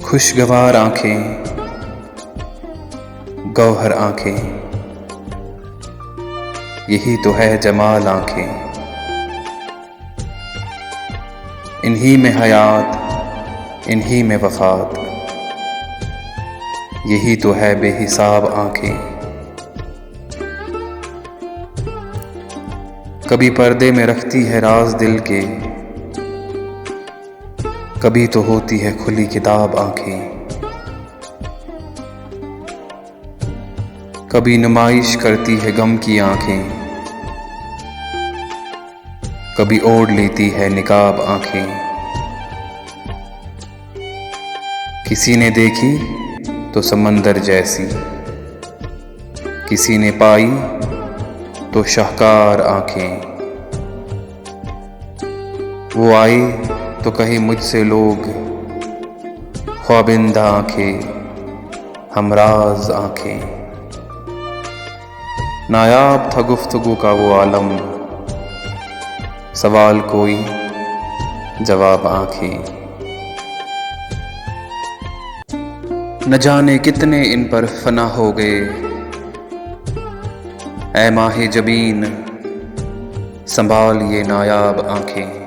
खुशगवार आंखें, गौहर आंखें, यही तो है जमाल आंखें। इन्हीं में हयात, इन्हीं में वफात, यही तो है बेहिसाब आंखें। कभी पर्दे में रखती है राज दिल के, कभी तो होती है खुली किताब आंखें। कभी नुमाइश करती है गम की आंखें, कभी ओढ़ लेती है निकाब आंखें। किसी ने देखी तो समंदर जैसी, किसी ने पाई तो शाहकार आंखें। वो आई तो कहे मुझसे लोग, ख्वाबिंदा आंखें, हमराज आंखें। नायाब था गुफ्तगू का वो आलम, सवाल कोई जवाब आंखें। न जाने कितने इन पर फना हो गए, ऐ माहे जबीन संभाल ये नायाब आंखें।